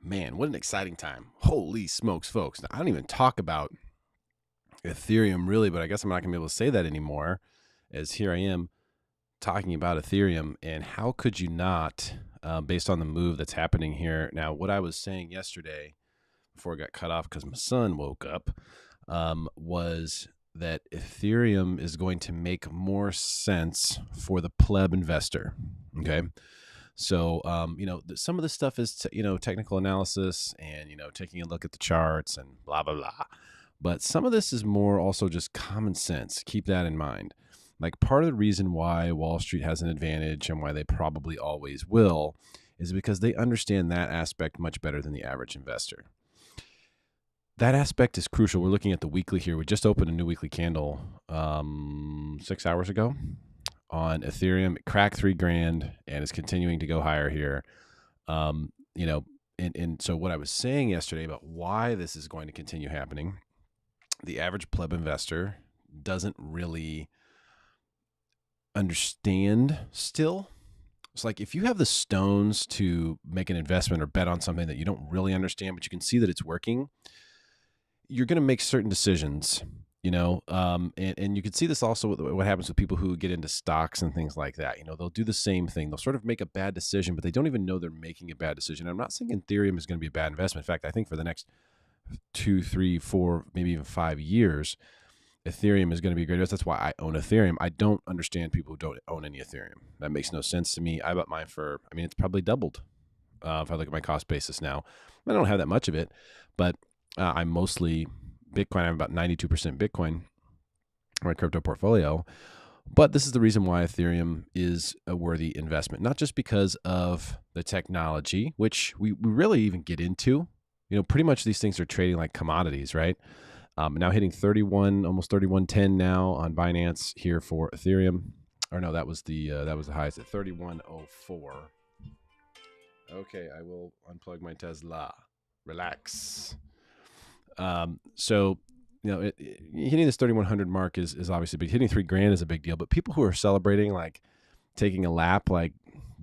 Man, what an exciting time. Holy smokes, folks. Now, I don't even talk about Ethereum really, but I guess I'm not going to be able to say that anymore, as here I am talking about Ethereum. And how could you not, based on the move that's happening here? Now, what I was saying yesterday before I got cut off because my son woke up was that Ethereum is going to make more sense for the pleb investor. Okay. So, some of the stuff is, technical analysis and, taking a look at the charts and blah, blah, blah. But some of this is more also just common sense. Keep that in mind. Like, part of the reason why Wall Street has an advantage and why they probably always will is because they understand that aspect much better than the average investor. That aspect is crucial. We're looking at the weekly here. We just opened a new weekly candle 6 hours ago on Ethereum. It cracked $3,000 and is continuing to go higher here. And so what I was saying yesterday about why this is going to continue happening, the average pleb investor doesn't really understand still. It's like if you have the stones to make an investment or bet on something that you don't really understand, but you can see that it's working, you're going to make certain decisions, and you can see this also with what happens with people who get into stocks and things like that. They'll do the same thing. They'll sort of make a bad decision, but they don't even know they're making a bad decision. I'm not saying Ethereum is going to be a bad investment. In fact, I think for the next 2, 3, 4, maybe even 5 years, Ethereum is going to be great. That's why I own Ethereum. I don't understand people who don't own any Ethereum. That makes no sense to me. I bought mine it's probably doubled if I look at my cost basis now. I don't have that much of it, but I'm mostly Bitcoin. I'm about 92% Bitcoin, my crypto portfolio. But this is the reason why Ethereum is a worthy investment, not just because of the technology, which we really even get into. Pretty much these things are trading like commodities, right? Now hitting 31, almost 31.10 now on Binance here for Ethereum. Or no, that was the highest at 31.04. Okay, I will unplug my Tesla. Relax. So hitting this 3,100 mark is obviously big. Hitting $3,000 is a big deal. But people who are celebrating, like taking a lap, like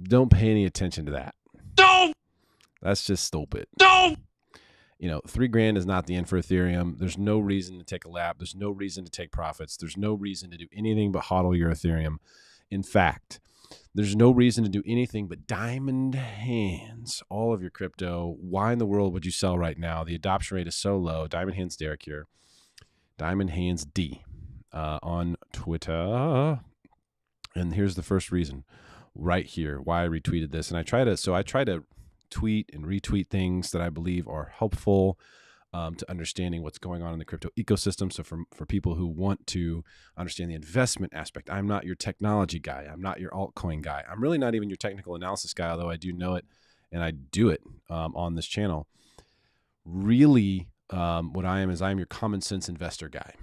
don't pay any attention to that. No, that's just stupid. No. $3,000 is not the end for Ethereum. There's no reason to take a lap. There's no reason to take profits. There's no reason to do anything but hodl your Ethereum. In fact, there's no reason to do anything but diamond hands all of your crypto. Why in the world would you sell right now? The adoption rate is so low. Diamond hands Derek here. Diamond hands D on Twitter. And here's the first reason right here why I retweeted this. And I try to tweet and retweet things that I believe are helpful to understanding what's going on in the crypto ecosystem. So for people who want to understand the investment aspect, I'm not your technology guy. I'm not your altcoin guy. I'm really not even your technical analysis guy, although I do know it and I do it on this channel. Really, what I am is I'm your common sense investor guy.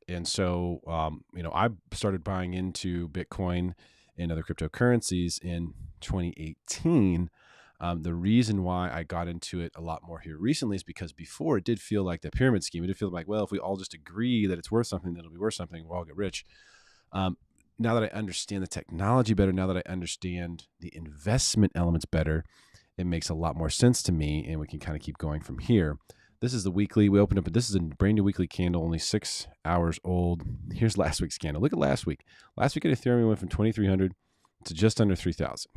And so, I started buying into Bitcoin and other cryptocurrencies in 2018. The reason why I got into it a lot more here recently is because before it did feel like the pyramid scheme. It did feel like, well, if we all just agree that it's worth something, then it'll be worth something. We'll all get rich. Now that I understand the technology better, now that I understand the investment elements better, it makes a lot more sense to me, and we can kind of keep going from here. This is the weekly. We opened up, but this is a brand new weekly candle, only 6 hours old. Here's last week's candle. Look at last week. Last week at Ethereum, we went from 2,300 to just under 3,000.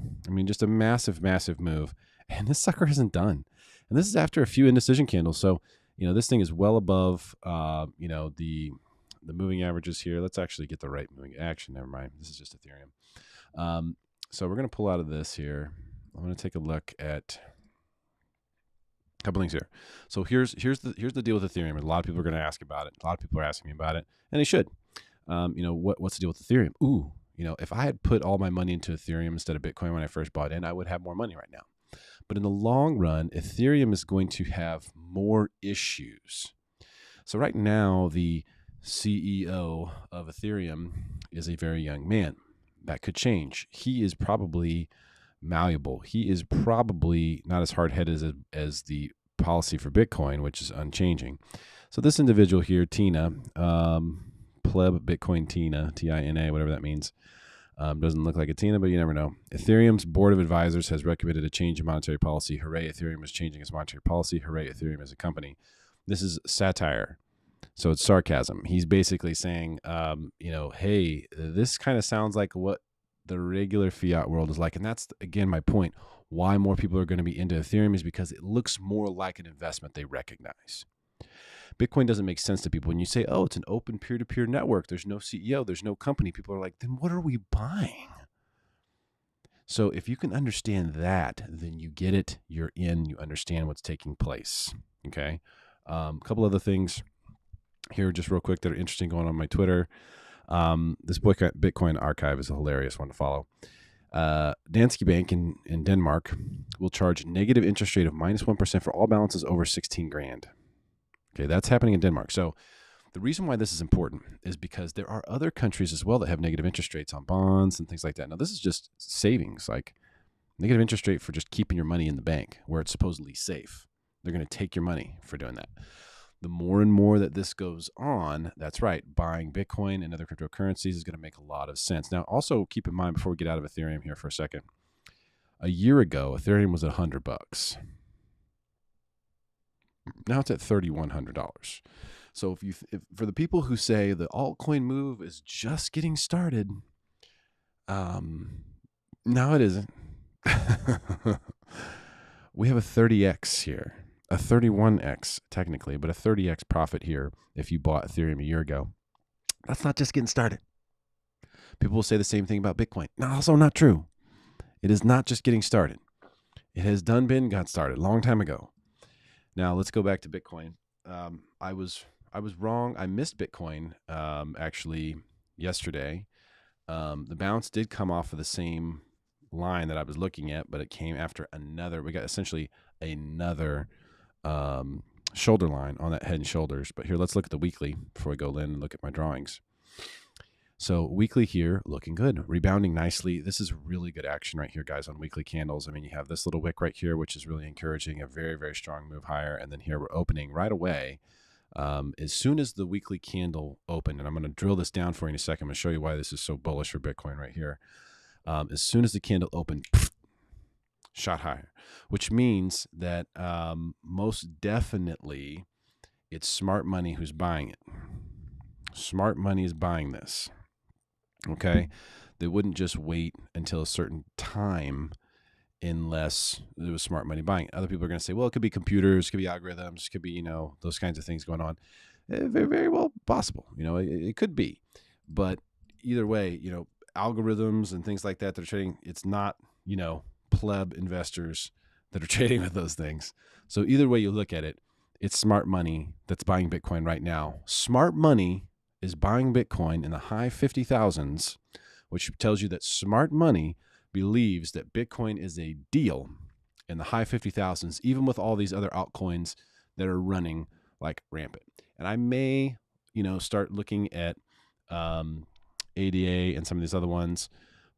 Just a massive, massive move. And this sucker isn't done. And this is after a few indecision candles. So, this thing is well above, the moving averages here. Let's actually get the right moving action. Never mind. This is just Ethereum. So we're going to pull out of this here. I'm going to take a look at a couple things here. So here's the deal with Ethereum. A lot of people are going to ask about it. A lot of people are asking me about it, and they should. What's the deal with Ethereum? Ooh. If I had put all my money into Ethereum instead of Bitcoin when I first bought in, I would have more money right now. But in the long run, Ethereum is going to have more issues. So right now, the CEO of Ethereum is a very young man. That could change. He is probably malleable. He is probably not as hard-headed as the policy for Bitcoin, which is unchanging. So this individual here, Tina, Pleb Bitcoin Tina, Tina, whatever that means. Doesn't look like a Tina, but you never know. Ethereum's board of advisors has recommended a change in monetary policy. Hooray, Ethereum is changing its monetary policy. Hooray, Ethereum as a company. This is satire. So it's sarcasm. He's basically saying, hey, this kind of sounds like what the regular fiat world is like. And that's, again, my point. Why more people are going to be into Ethereum is because it looks more like an investment they recognize. Bitcoin doesn't make sense to people. When you say, oh, it's an open peer-to-peer network, there's no CEO, there's no company, people are like, then what are we buying? So if you can understand that, then you get it, you're in, you understand what's taking place. Okay. A couple other things here just real quick that are interesting going on my Twitter. This Bitcoin archive is a hilarious one to follow. Danske Bank in Denmark will charge negative interest rate of -1% for all balances over 16 grand. Okay, that's happening in Denmark. So the reason why this is important is because there are other countries as well that have negative interest rates on bonds and things like that. Now, this is just savings, like negative interest rate for just keeping your money in the bank where it's supposedly safe. They're going to take your money for doing that. The more and more that this goes on, that's right, buying Bitcoin and other cryptocurrencies is going to make a lot of sense. Now, also keep in mind, before we get out of Ethereum here for a second, a year ago, Ethereum was at $100. Now it's at $3,100. So if for the people who say the altcoin move is just getting started, no, it isn't. We have a 30x here, a 31x technically, but a 30x profit here if you bought Ethereum a year ago. That's not just getting started. People will say the same thing about Bitcoin. No, also not true. It is not just getting started. It has got started a long time ago. Now let's go back to Bitcoin. I was wrong. I missed Bitcoin actually yesterday. The bounce did come off of the same line that I was looking at, but it came after another. We got essentially another shoulder line on that head and shoulders. But here, let's look at the weekly before we go in and look at my drawings. So weekly here, looking good, rebounding nicely. This is really good action right here, guys, on weekly candles. I mean, you have this little wick right here, which is really encouraging, a very, very strong move higher. And then here we're opening right away. As soon as the weekly candle opened, and I'm going to drill this down for you in a second. I'm going to show you why this is so bullish for Bitcoin right here. As soon as the candle opened, shot higher, which means that most definitely it's smart money who's buying it. Smart money is buying this. Okay, they wouldn't just wait until a certain time unless there was smart money buying it. Other people are going to say, well, it could be computers, it could be algorithms, it could be, those kinds of things going on. Very, very well possible. It could be. But either way, algorithms and things like that are trading, it's not, pleb investors that are trading with those things. So either way you look at it, it's smart money that's buying Bitcoin right now. Smart money is buying Bitcoin in the high 50,000s, which tells you that smart money believes that Bitcoin is a deal in the high 50,000s, even with all these other altcoins that are running like rampant. And I may, start looking at ADA and some of these other ones,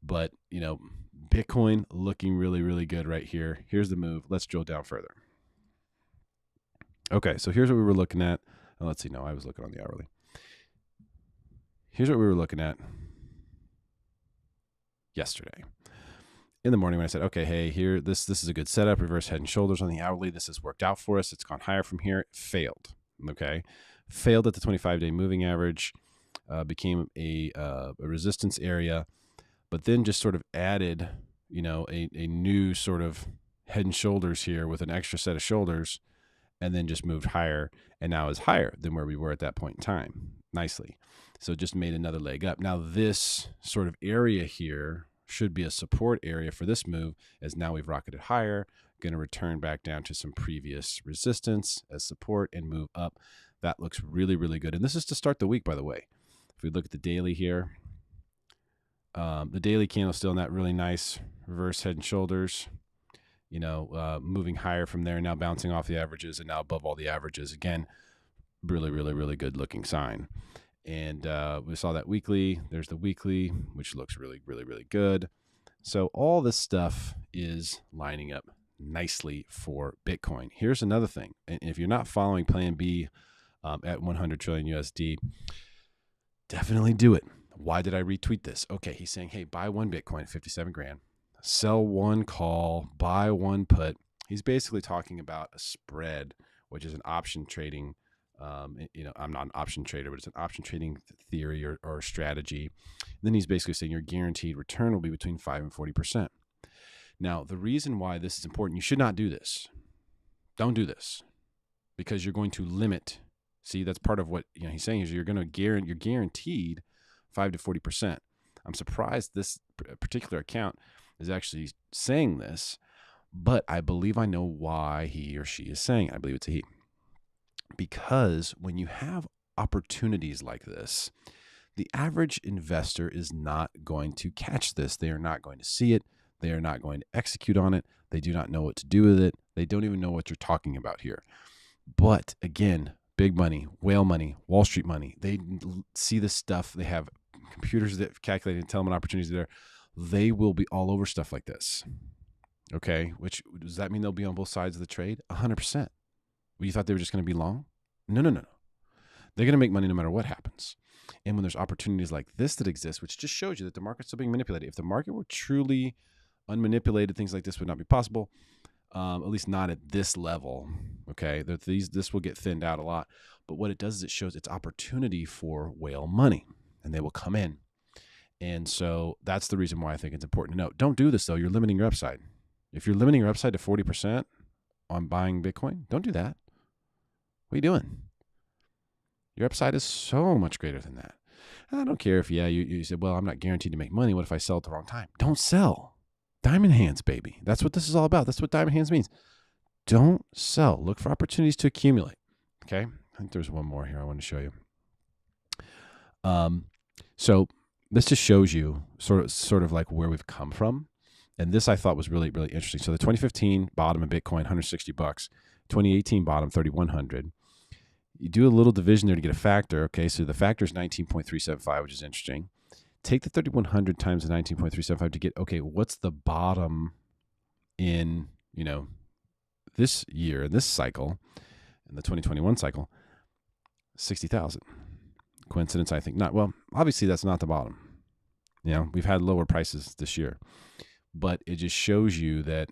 but, Bitcoin looking really, really good right here. Here's the move. Let's drill down further. Okay, so here's what we were looking at. Oh, let's see. No, I was looking on the hourly. Here's what we were looking at yesterday. In the morning when I said, okay, hey, here, this is a good setup, reverse head and shoulders on the hourly. This has worked out for us. It's gone higher from here. It failed, okay? Failed at the 25-day moving average, became a resistance area, but then just sort of added, a new sort of head and shoulders here with an extra set of shoulders, and then just moved higher, and now is higher than where we were at that point in time, nicely. So it just made another leg up. Now this sort of area here should be a support area for this move, as now we've rocketed higher, going to return back down to some previous resistance as support and move up. That looks really, really good. And this is to start the week, by the way. If we look at the daily here, the daily candle still in that really nice reverse head and shoulders, moving higher from there, now bouncing off the averages and now above all the averages. Again, really, really, really good looking sign. And we saw that weekly. There's the weekly, which looks really, really, really good. So all this stuff is lining up nicely for Bitcoin. Here's another thing. And if you're not following Plan B at 100 trillion USD, definitely do it. Why did I retweet this? Okay, he's saying, hey, buy one Bitcoin, 57 grand, sell one call, buy one put. He's basically talking about a spread, which is an option trading. I'm not an option trader, but it's an option trading theory or strategy. And then he's basically saying your guaranteed return will be between 5 and 40%. Now, the reason why this is important, you should not do this. Don't do this, because you're going to limit. See, that's part of what he's saying is you're guaranteed 5 to 40%. I'm surprised this particular account is actually saying this, but I believe I know why he or she is saying it. I believe it's a he. Because when you have opportunities like this, the average investor is not going to catch this. They are not going to see it. They are not going to execute on it. They do not know what to do with it. They don't even know what you're talking about here. But again, big money, whale money, Wall Street money, they see this stuff. They have computers that calculate and tell them what opportunities are there. They will be all over stuff like this. Okay, which does that mean they'll be on both sides of the trade? 100%. Well, you thought they were just going to be long? No. They're going to make money no matter what happens. And when there's opportunities like this that exist, which just shows you that the market's still being manipulated. If the market were truly unmanipulated, things like this would not be possible, at least not at this level. Okay, this will get thinned out a lot. But what it does is it shows its opportunity for whale money, and they will come in. And so that's the reason why I think it's important to note. Don't do this, though. You're limiting your upside. If you're limiting your upside to 40% on buying Bitcoin, don't do that. What are you doing? Your upside is so much greater than that. And I don't care if, you said, well, I'm not guaranteed to make money. What if I sell at the wrong time? Don't sell. Diamond hands, baby. That's what this is all about. That's what diamond hands means. Don't sell. Look for opportunities to accumulate. Okay? I think there's one more here I want to show you. So this just shows you sort of like where we've come from. And this I thought was really, really interesting. So the 2015 bottom of Bitcoin, $160. 2018 bottom, 3,100. You do a little division there to get a factor. Okay, so the factor is 19.375, which is interesting. Take the 3,100 times the 19.375 to get, okay, what's the bottom in, this year, this cycle, in the 2021 cycle? 60,000. Coincidence? I think not. Well, obviously that's not the bottom. We've had lower prices this year, but it just shows you that,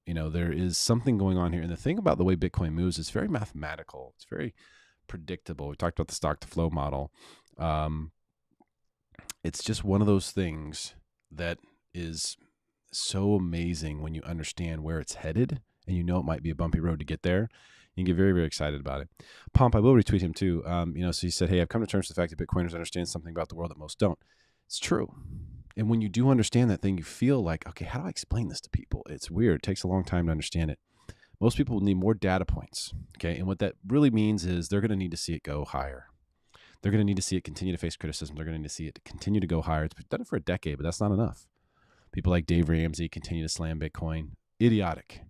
there is something going on here. And the thing about the way Bitcoin moves is very mathematical. It's very predictable. We talked about the stock to flow model. It's just one of those things that is so amazing when you understand where it's headed, and it might be a bumpy road to get there. You can get very, very excited about it. Pomp, I will retweet him too. So he said, hey, I've come to terms with the fact that Bitcoiners understand something about the world that most don't. It's true. And when you do understand that thing, you feel like, okay, how do I explain this to people? It's weird. It takes a long time to understand it. Most people will need more data points. Okay. And what that really means is they're going to need to see it go higher. They're going to need to see it continue to face criticism. They're going to need to see it continue to go higher. It's done it for a decade, but that's not enough. People like Dave Ramsey continue to slam Bitcoin. Idiotic.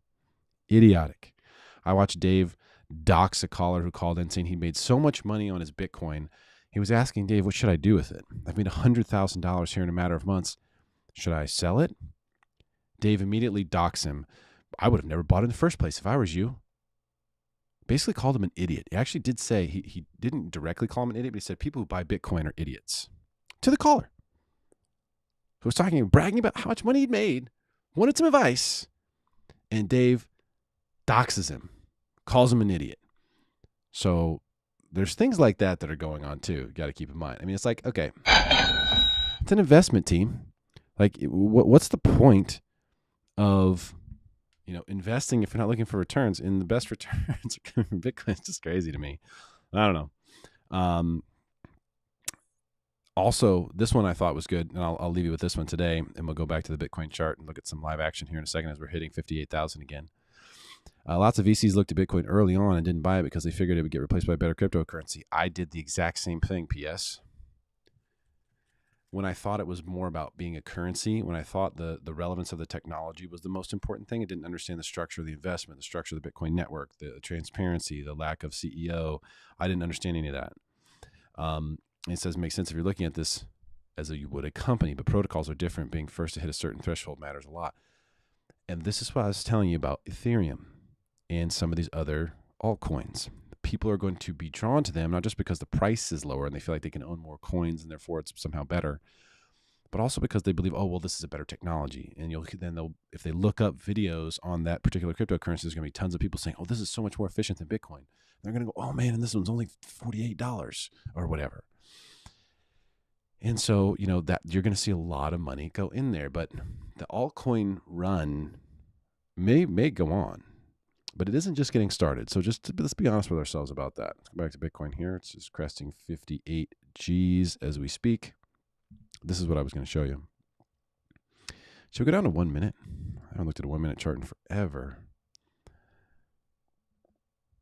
I watched Dave dox a caller who called in saying he made so much money on his Bitcoin. He was asking Dave, what should I do with it? I've made $100,000 here in a matter of months. Should I sell it? Dave immediately docks him. I would have never bought it in the first place if I was you. Basically called him an idiot. He actually did say, he didn't directly call him an idiot, but he said people who buy Bitcoin are idiots. To the caller, who was bragging about how much money he'd made, wanted some advice, and Dave doxes him, calls him an idiot. So there's things like that are going on too. You got to keep in mind. I mean, it's like, okay, it's an investment team. Like, what's the point of, investing if you're not looking for returns? And the best returns are coming from Bitcoin. It's just crazy to me. I don't know. Also, this one I thought was good, and I'll leave you with this one today, and we'll go back to the Bitcoin chart and look at some live action here in a second as we're hitting 58,000 again. Lots of VCs looked at Bitcoin early on and didn't buy it because they figured it would get replaced by a better cryptocurrency. I did the exact same thing, P.S. When I thought it was more about being a currency, when I thought the relevance of the technology was the most important thing, I didn't understand the structure of the investment, the structure of the Bitcoin network, the transparency, the lack of CEO. I didn't understand any of that. It says it makes sense if you're looking at this as you would a company, but protocols are different. Being first to hit a certain threshold matters a lot. And this is what I was telling you about Ethereum and some of these other altcoins. people are going to be drawn to them, not just because the price is lower and they feel like they can own more coins and therefore it's somehow better, but also because they believe, oh, well, this is a better technology. And if they look up videos on that particular cryptocurrency, there's going to be tons of people saying, oh, this is so much more efficient than Bitcoin. And they're going to go, oh man, and this one's only $48 or whatever. And so, that you're going to see a lot of money go in there, but the altcoin run may go on. But it isn't just getting started. So let's be honest with ourselves about that. Let's go back to Bitcoin here. It's just cresting 58 Gs as we speak. This is what I was going to show you. Should we go down to 1 minute? I haven't looked at a 1 minute chart in forever.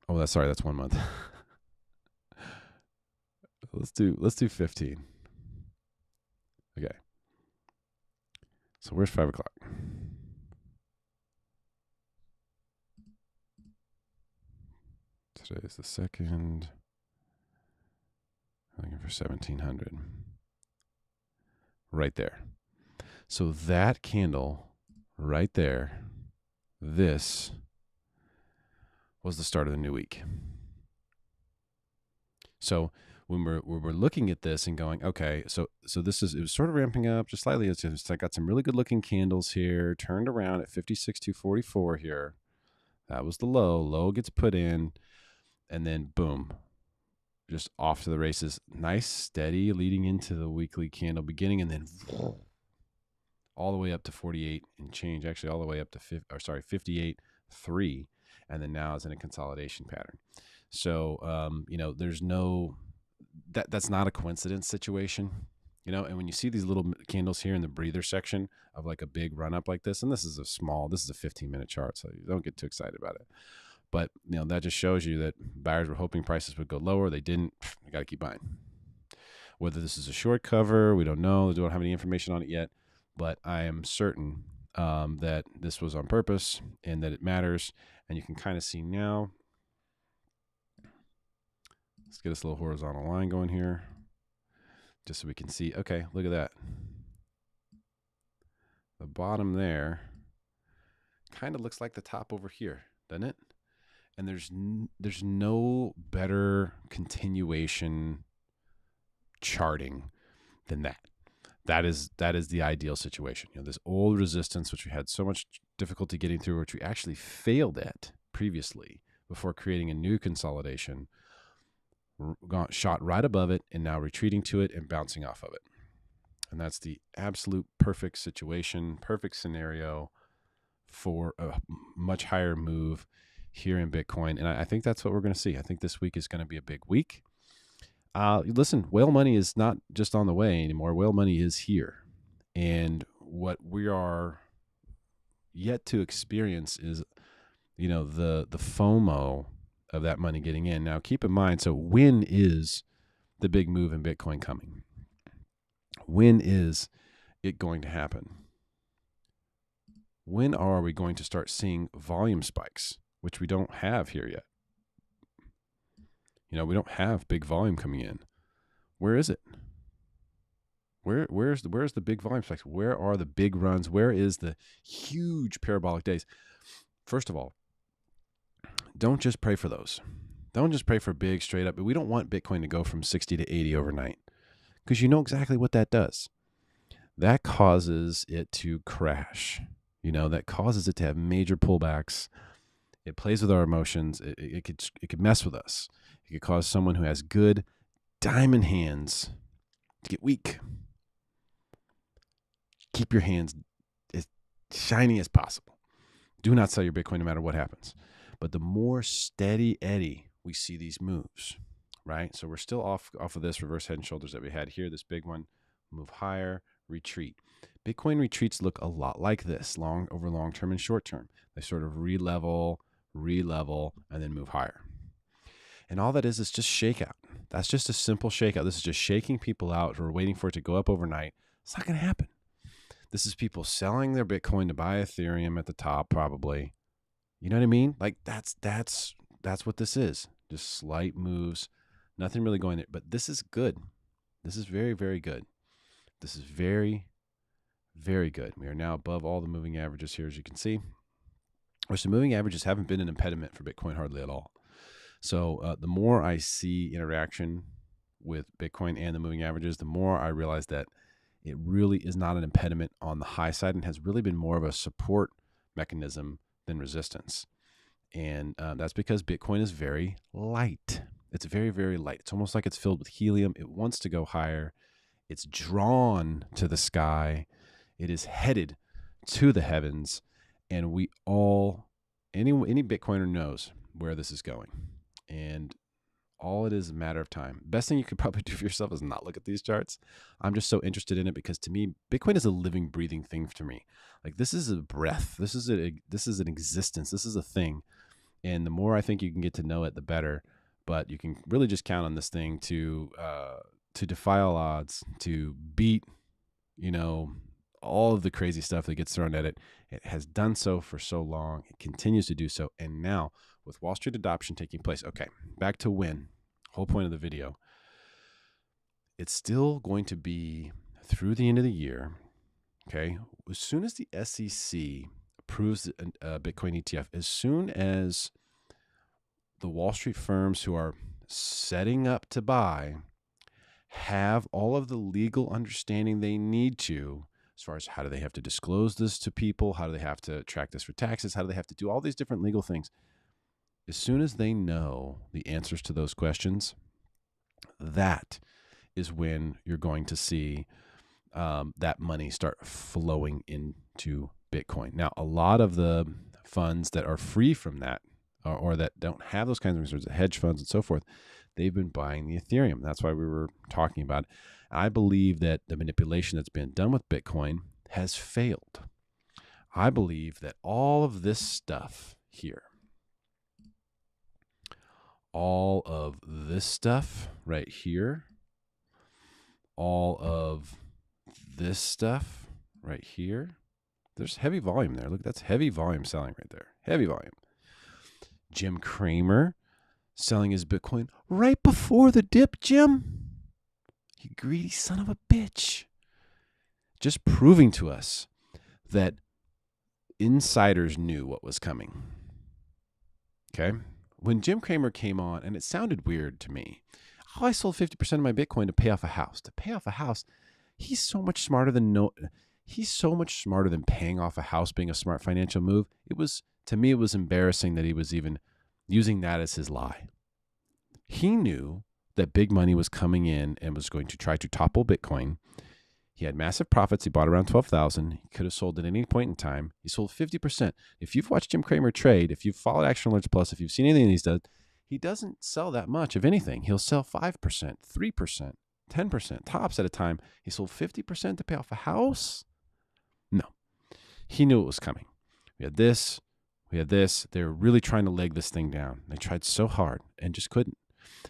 Oh, that's 1 month. Let's do 15. Okay. So where's 5 o'clock? Today is the 2nd. I'm looking for 1700. Right there. So that candle right there, this was the start of the new week. So when we're looking at this and going, okay, so it was sort of ramping up just slightly. I got some really good looking candles here, turned around at 56,244 here. That was the low. Low gets put in, and then boom, just off to the races. Nice, steady leading into the weekly candle beginning, and then all the way up to 48 and change. Actually, all the way up to 58.3, and then now it's in a consolidation pattern. So, there's no that's not a coincidence situation, And when you see these little candles here in the breather section of like a big run up like this, and this is a 15-minute chart, so you don't get too excited about it. But, that just shows you that buyers were hoping prices would go lower. They didn't. You got to keep buying. Whether this is a short cover, we don't know. We don't have any information on it yet. But I am certain that this was on purpose and that it matters. And you can kind of see now. Let's get this little horizontal line going here just so we can see. Okay, look at that. The bottom there kind of looks like the top over here, doesn't it? And there's no better continuation charting than that. That is the ideal situation. This old resistance, which we had so much difficulty getting through, which we actually failed at previously before creating a new consolidation, shot right above it and now retreating to it and bouncing off of it. And that's the absolute perfect situation, perfect scenario for a much higher move here in Bitcoin. And I think that's what we're going to see. I think this week is going to be a big week. Listen, whale money is not just on the way anymore. Whale money is here. And what we are yet to experience is, the FOMO of that money getting in. Now, keep in mind, so when is the big move in Bitcoin coming? When is it going to happen? When are we going to start seeing volume spikes, which we don't have here yet? We don't have big volume coming in. Where is it? Where's the big volume spikes? Where are the big runs? Where is the huge parabolic days? First of all, don't just pray for those. Don't just pray for big straight up. But we don't want Bitcoin to go from 60 to 80 overnight, because you know exactly what that does. That causes it to crash. That causes it to have major pullbacks. It plays with our emotions. It could mess with us. It could cause someone who has good diamond hands to get weak. Keep your hands as shiny as possible. Do not sell your Bitcoin no matter what happens. But the more steady eddy we see these moves, right? So we're still off of this reverse head and shoulders that we had here. This big one, move higher, retreat. Bitcoin retreats look a lot like this, over long term and short term. They sort of re-level, and then move higher. And all that is just shakeout. That's just a simple shakeout. This is just shaking people out who are waiting for it to go up overnight. It's not going to happen. This is people selling their Bitcoin to buy Ethereum at the top, probably. You know what I mean? Like that's what this is. Just slight moves, nothing really going there. But this is good. This is very, very good. This is very, very good. We are now above all the moving averages here, as you can see. Which the moving averages haven't been an impediment for Bitcoin hardly at all. So the more I see interaction with Bitcoin and the moving averages, the more I realize that it really is not an impediment on the high side and has really been more of a support mechanism than resistance. And that's because Bitcoin is very light. It's very, very light. It's almost like it's filled with helium. It wants to go higher. It's drawn to the sky. It is headed to the heavens. And we all, any Bitcoiner knows where this is going. And all it is a matter of time. Best thing you could probably do for yourself is not look at these charts. I'm just so interested in it because to me, Bitcoin is a living, breathing thing to me. Like this is a breath. This is an existence. This is a thing. And the more I think you can get to know it, the better. But you can really just count on this thing to defy all odds, to beat, all of the crazy stuff that gets thrown at it. It has done so for so long. It continues to do so. And now with Wall Street adoption taking place, okay, back to win. Whole point of the video. It's still going to be through the end of the year. Okay. As soon as the SEC approves a Bitcoin ETF, as soon as the Wall Street firms who are setting up to buy have all of the legal understanding they need to, as far as how do they have to disclose this to people, how do they have to track this for taxes, how do they have to do all these different legal things. As soon as they know the answers to those questions, that is when you're going to see that money start flowing into Bitcoin. Now, a lot of the funds that are free from that or that don't have those kinds of resources, hedge funds and so forth, they've been buying the Ethereum. That's why we were talking about it. I believe that the manipulation that's been done with Bitcoin has failed. I believe that all of this stuff here, all of this stuff right here, all of this stuff right here, there's heavy volume there. Look, that's heavy volume selling right there. Heavy volume. Jim Cramer selling his Bitcoin right before the dip, Jim. You greedy son of a bitch. Just proving to us that insiders knew what was coming. Okay? When Jim Cramer came on, and it sounded weird to me, I sold 50% of my Bitcoin to pay off a house. To pay off a house, he's so much smarter than paying off a house being a smart financial move. To me, it was embarrassing that he was even using that as his lie. He knew that big money was coming in and was going to try to topple Bitcoin. He had massive profits. He bought around 12,000. He could have sold at any point in time. He sold 50%. If you've watched Jim Cramer trade, if you've followed Action Alerts Plus, if you've seen anything he's done, he doesn't sell that much of anything. He'll sell 5%, 3%, 10%, tops at a time. He sold 50% to pay off a house? No. He knew it was coming. We had this. They were really trying to leg this thing down. They tried so hard and just couldn't.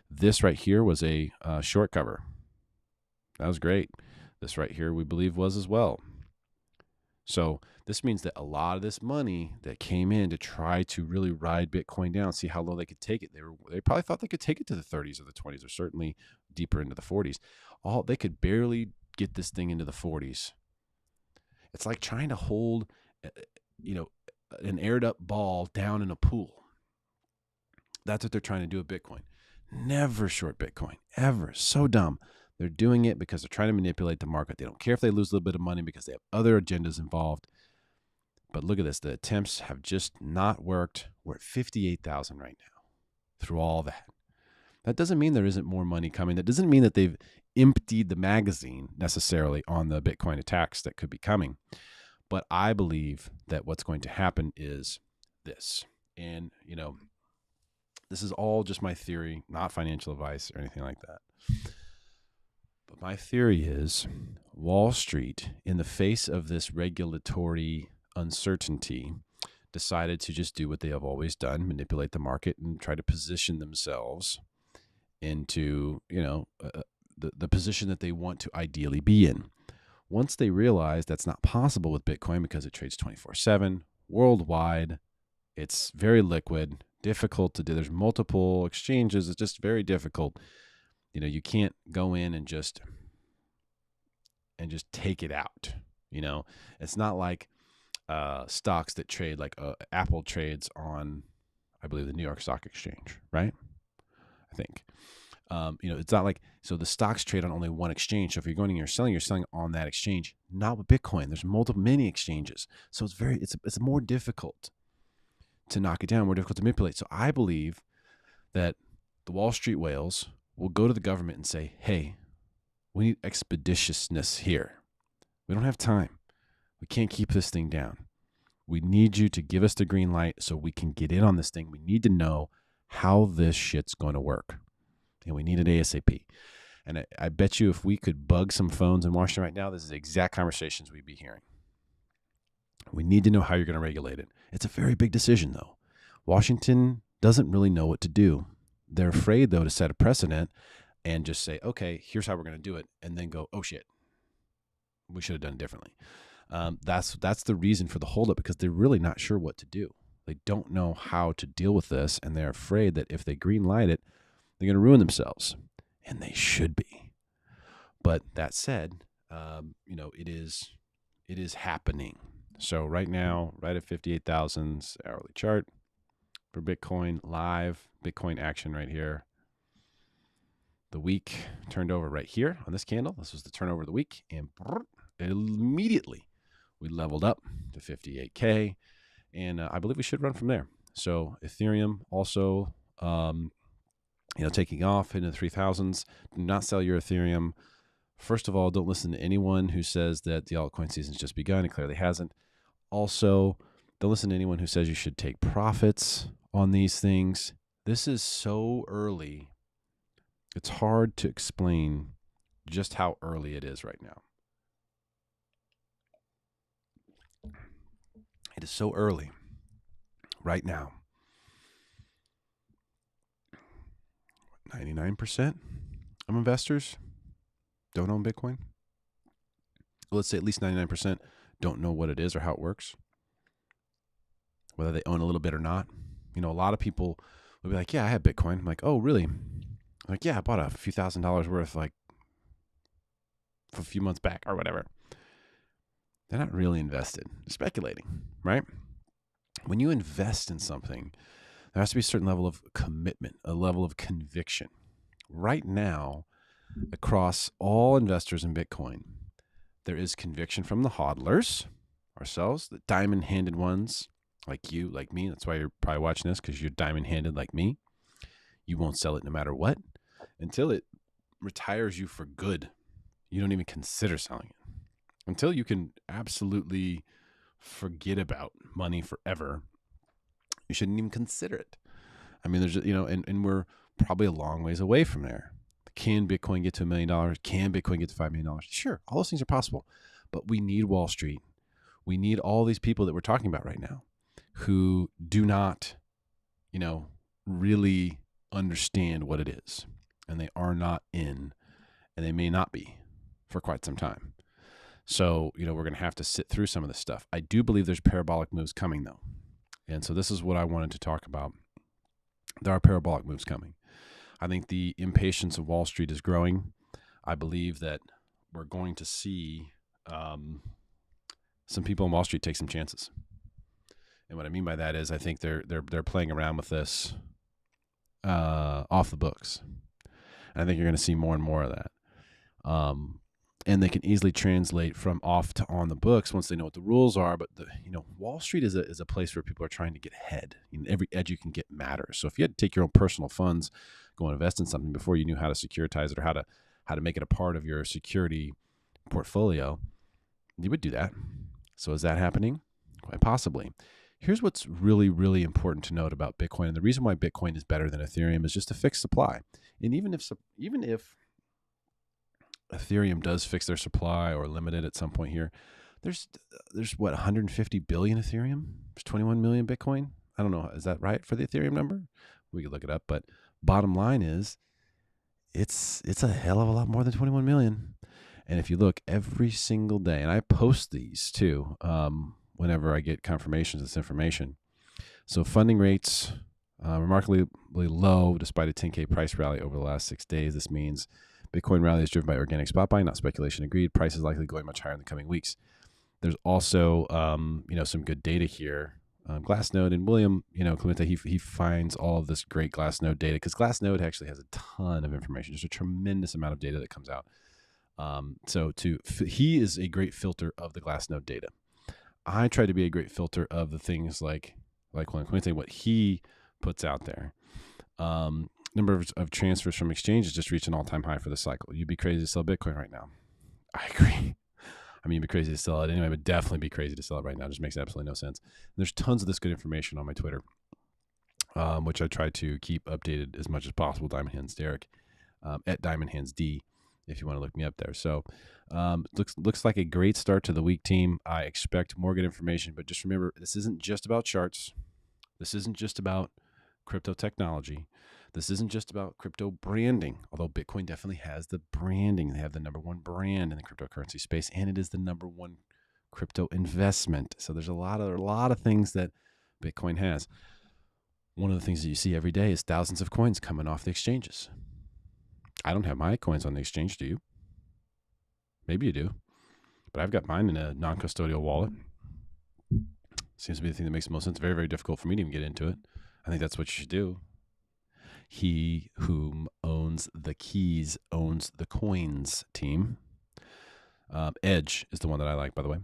This right here was a short cover. That was great. This right here we believe was as well. So this means that a lot of this money that came in to try to really ride Bitcoin down, see how low they could take it. They probably thought they could take it to the 30s or the 20s or certainly deeper into the 40s. They could barely get this thing into the 40s. It's like trying to hold, an aired up ball down in a pool. That's what they're trying to do with Bitcoin. Never short Bitcoin, ever. So dumb. They're doing it because they're trying to manipulate the market. They don't care if they lose a little bit of money because they have other agendas involved. But look at this. The attempts have just not worked. We're at 58,000 right now through all that. That doesn't mean there isn't more money coming. That doesn't mean that they've emptied the magazine necessarily on the Bitcoin attacks that could be coming. But I believe that what's going to happen is this. And, this is all just my theory, not financial advice or anything like that. But my theory is Wall Street, in the face of this regulatory uncertainty, decided to just do what they have always done, manipulate the market and try to position themselves into, the position that they want to ideally be in. Once they realize that's not possible with Bitcoin because it trades 24/7 worldwide, it's very liquid, difficult to do. There's multiple exchanges. It's just very difficult. You can't go in and just take it out. It's not like stocks that trade like Apple trades on, I believe, the New York Stock Exchange, right? I think. It's not like, so the stocks trade on only one exchange. So if you're going and you're selling on that exchange, not with Bitcoin. There's many exchanges. So it's more difficult to knock it down, more difficult to manipulate. So I believe that the Wall Street whales will go to the government and say, hey, we need expeditiousness here. We don't have time. We can't keep this thing down. We need you to give us the green light so we can get in on this thing. We need to know how this shit's going to work. And we need it ASAP. And I bet you if we could bug some phones in Washington right now, this is the exact conversations we'd be hearing. We need to know how you're going to regulate it. It's a very big decision, though. Washington doesn't really know what to do. They're afraid, though, to set a precedent and just say, okay, here's how we're going to do it, and then go, oh, shit, we should have done it differently. That's the reason for the holdup, because they're really not sure what to do. They don't know how to deal with this, and they're afraid that if they green light it, they're going to ruin themselves, and they should be. But that said, it is happening. So right now, right at 58,000's hourly chart for Bitcoin, live Bitcoin action right here. The week turned over right here on this candle. This was the turnover of the week, and immediately we leveled up to 58K, and I believe we should run from there. So Ethereum also, taking off into the 3,000s. Do not sell your Ethereum. First of all, don't listen to anyone who says that the altcoin season's just begun. It clearly hasn't. Also, don't listen to anyone who says you should take profits on these things. This is so early. It's hard to explain just how early it is right now. It is so early right now. 99% of investors don't own Bitcoin. Let's say at least 99% don't know what it is or how it works, whether they own a little bit or not. A lot of people will be like, yeah, I have Bitcoin. I'm like, oh, really? I'm like, yeah, I bought a few $1,000s worth like for a few months back or whatever. They're not really invested. They're speculating, right? When you invest in something, there has to be a certain level of commitment, a level of conviction. Right now, across all investors in Bitcoin, there is conviction from the hodlers, ourselves, the diamond-handed ones, like you, like me. That's why you're probably watching this, because you're diamond-handed like me. You won't sell it no matter what until it retires you for good. You don't even consider selling it until you can absolutely forget about money forever. You shouldn't even consider it. I mean, there's, and we're probably a long ways away from there. Can Bitcoin get to $1 million? Can Bitcoin get to $5 million? Sure, all those things are possible, but we need Wall Street. We need all these people that we're talking about right now who do not, really understand what it is, and they are not in, and they may not be for quite some time. So, we're going to have to sit through some of this stuff. I do believe there's parabolic moves coming, though. And so this is what I wanted to talk about. There are parabolic moves coming. I think the impatience of Wall Street is growing. I believe that we're going to see some people on Wall Street take some chances. And what I mean by that is I think they're playing around with this off the books. And I think you're going to see more and more of that. And they can easily translate from off to on the books once they know what the rules are. But Wall Street is a place where people are trying to get ahead. Every edge you can get matters. So if you had to take your own personal funds, go and invest in something before you knew how to securitize it or how to make it a part of your security portfolio, you would do that. So is that happening? Quite possibly. Here's what's really, really important to note about Bitcoin, and the reason why Bitcoin is better than Ethereum is just a fixed supply. And even if Ethereum does fix their supply or limit it at some point here, there's what, 150 billion Ethereum? There's 21 million Bitcoin. I don't know. Is that right for the Ethereum number? We could look it up, but bottom line is it's a hell of a lot more than 21 million. And if you look every single day, and I post these too, whenever I get confirmations of this information. So funding rates, remarkably low despite a 10K price rally over the last 6 days. This means Bitcoin rally is driven by organic spot buying, not speculation. Agreed. Price is likely going much higher in the coming weeks. There's also, some good data here Glassnode, and William, Clemente, he finds all of this great Glassnode data, because Glassnode actually has a ton of information. There's a tremendous amount of data that comes out. He is a great filter of the Glassnode data. I try to be a great filter of the things like William Clemente, what he puts out there. Number of transfers from exchanges just reached an all-time high for the cycle. You'd be crazy to sell Bitcoin right now. I agree. I mean, you'd be crazy to sell it anyway, but definitely be crazy to sell it right now. It just makes absolutely no sense. And there's tons of this good information on my Twitter, which I try to keep updated as much as possible. Diamond Hands Derek, at Diamond Hands D, if you want to look me up there. So looks like a great start to the week, team. I expect more good information, but just remember, this isn't just about charts. This isn't just about crypto technology. This isn't just about crypto branding, although Bitcoin definitely has the branding. They have the number one brand in the cryptocurrency space, and it is the number one crypto investment. So there's a lot of things that Bitcoin has. One of the things that you see every day is thousands of coins coming off the exchanges. I don't have my coins on the exchange, do you? Maybe you do, but I've got mine in a non-custodial wallet. Seems to be the thing that makes the most sense. Very, very difficult for me to even get into it. I think that's what you should do. He whom owns the keys owns the coins, team. Edge is the one that I like, by the way.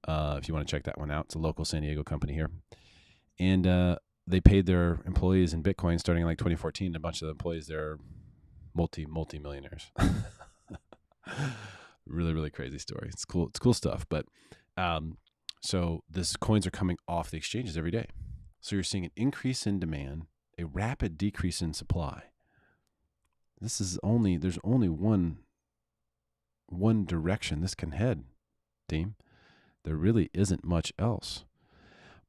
If you want to check that one out, it's a local San Diego company here. And they paid their employees in Bitcoin starting in like 2014. A bunch of the employees there are multi-millionaires. Really, really crazy story. It's cool. It's cool stuff. But so these coins are coming off the exchanges every day. So you're seeing an increase in demand, a rapid decrease in supply. There's only one direction this can head, team. There really isn't much else.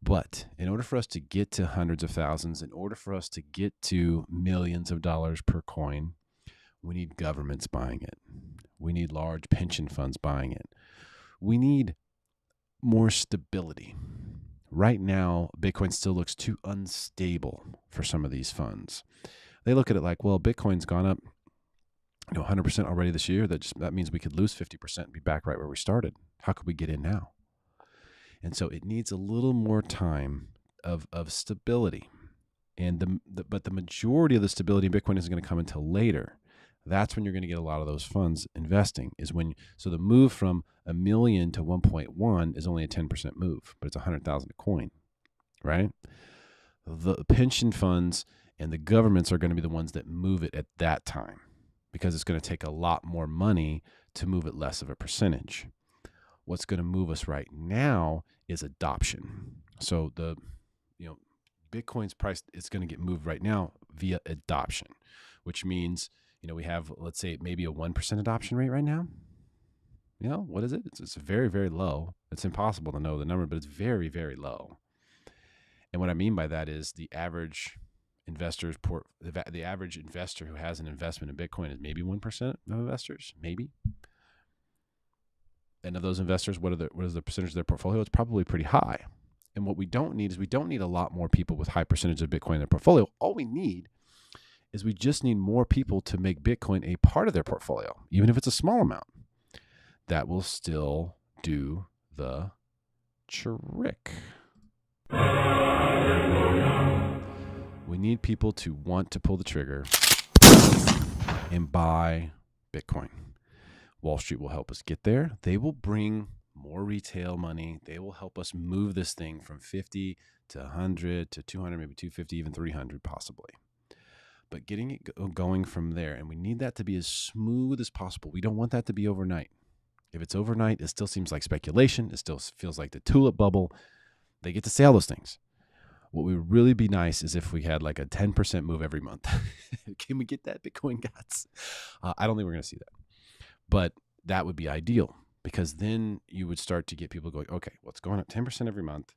But in order for us to get to hundreds of thousands, in order for us to get to millions of dollars per coin, we need governments buying it. We need large pension funds buying it. We need more stability. Right now, Bitcoin still looks too unstable for some of these funds. They look at it like, well, Bitcoin's gone up 100% already this year. That means we could lose 50% and be back right where we started. How could we get in now? And so it needs a little more time of stability. And but the majority of the stability in Bitcoin isn't going to come until later. That's when you're going to get a lot of those funds investing. So the move from 1 million to 1.1 is only a 10% move, but it's 100,000 a coin, right? The pension funds and the governments are going to be the ones that move it at that time, because it's going to take a lot more money to move it less of a percentage. What's going to move us right now is adoption. So Bitcoin's price is going to get moved right now via adoption, which means we have, let's say, maybe a 1% adoption rate right now. What is it? It's very, very low. It's impossible to know the number, but it's very, very low. And what I mean by that is the average the average investor who has an investment in Bitcoin is maybe 1% of investors, maybe. And of those investors, what is the percentage of their portfolio? It's probably pretty high. And what we don't need a lot more people with high percentage of Bitcoin in their portfolio. All we need is we just need more people to make Bitcoin a part of their portfolio, even if it's a small amount. That will still do the trick. We need people to want to pull the trigger and buy Bitcoin. Wall Street will help us get there. They will bring more retail money. They will help us move this thing from 50 to 100 to 200, maybe 250, even 300 possibly. But getting it going from there, and we need that to be as smooth as possible. We don't want that to be overnight. If it's overnight, it still seems like speculation. It still feels like the tulip bubble. They get to say all those things. What would really be nice is if we had like a 10% move every month. Can we get that, Bitcoin gods? I don't think we're going to see that. But that would be ideal, because then you would start to get people going, okay, well, it's going up 10% every month.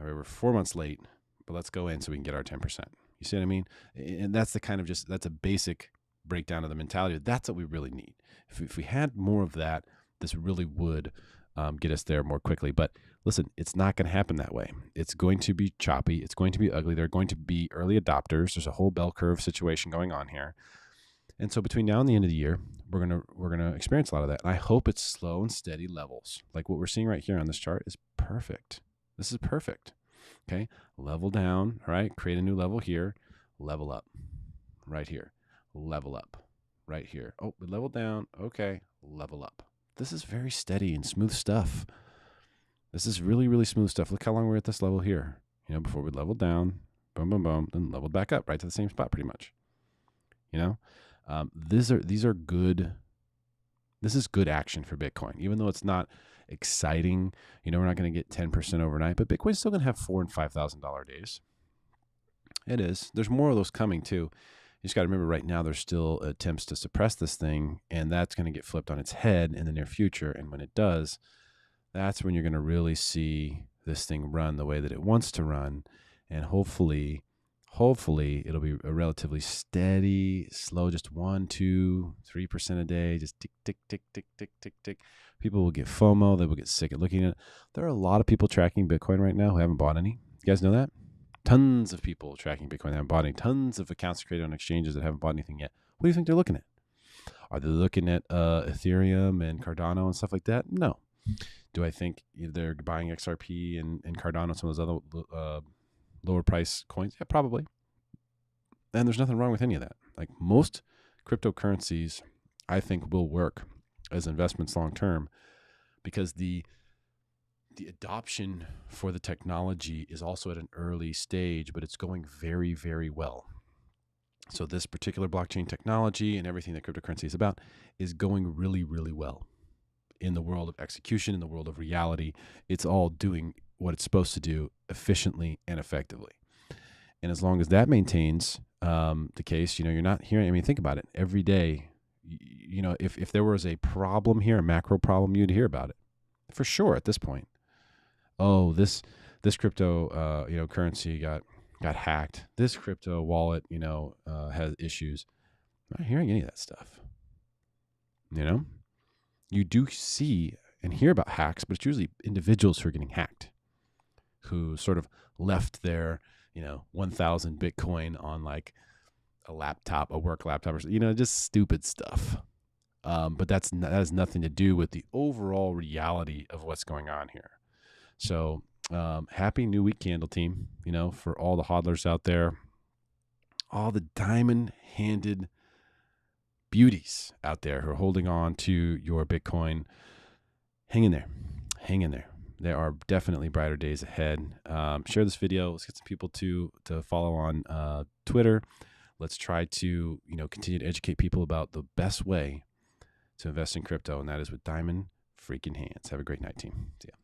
All right, we're 4 months late, but let's go in so we can get our 10%. You see what I mean? And that's that's a basic breakdown of the mentality. That's what we really need. If we had more of that, this really would get us there more quickly. But listen, it's not going to happen that way. It's going to be choppy. It's going to be ugly. There are going to be early adopters. There's a whole bell curve situation going on here. And so between now and the end of the year, we're gonna experience a lot of that. And I hope it's slow and steady levels. Like what we're seeing right here on this chart is perfect. This is perfect. Okay, level down, all right, create a new level here, level up, right here, level up, right here. Oh, we leveled down, okay, level up. This is very steady and smooth stuff. This is really, really smooth stuff. Look how long we're at this level here. You know, before we leveled down, boom, boom, boom, then leveled back up, right to the same spot pretty much. You know, these are good. This is good action for Bitcoin, even though it's not exciting. You know, we're not going to get 10% overnight, but Bitcoin's still going to have $4,000 and $5,000 days. It is. There's more of those coming too. You just got to remember right now there's still attempts to suppress this thing, and that's going to get flipped on its head in the near future. And when it does, that's when you're going to really see this thing run the way that it wants to run. And hopefully it'll be a relatively steady, slow, just 1, 2, 3% a day, just tick, tick, tick, tick, tick, tick, tick. People will get FOMO. They will get sick at looking at it. There are a lot of people tracking Bitcoin right now who haven't bought any. You guys know that? Tons of people tracking Bitcoin that haven't bought any. Tons of accounts created on exchanges that haven't bought anything yet. What do you think they're looking at? Are they looking at Ethereum and Cardano and stuff like that? No. Do I think they're buying XRP and Cardano, some of those other lower price coins? Yeah, probably. And there's nothing wrong with any of that. Like most cryptocurrencies, I think will work as investments long term because the adoption for the technology is also at an early stage, but it's going very, very well. So this particular blockchain technology and everything that cryptocurrency is about is going really, really well. In the world of execution, in the world of reality, it's all doing what it's supposed to do efficiently and effectively. And as long as that maintains the case, you know, you're not hearing, I mean, think about it. Every day, you know, if there was a problem here, a macro problem, you'd hear about it for sure at this point. Oh, this crypto, you know, currency got hacked. This crypto wallet, you know, has issues. I'm not hearing any of that stuff. You know, you do see and hear about hacks, but it's usually individuals who are getting hacked, who sort of left their, you know, 1,000 Bitcoin on like a laptop, a work laptop, or, you know, just stupid stuff. But that has nothing to do with the overall reality of what's going on here. So happy new week, Candle team, you know, for all the hodlers out there, all the diamond-handed beauties out there who are holding on to your Bitcoin. Hang in there. Hang in there. There are definitely brighter days ahead. Share this video. Let's get some people to follow on Twitter. Let's try to, you know, continue to educate people about the best way to invest in crypto, and that is with diamond freaking hands. Have a great night, team. See ya.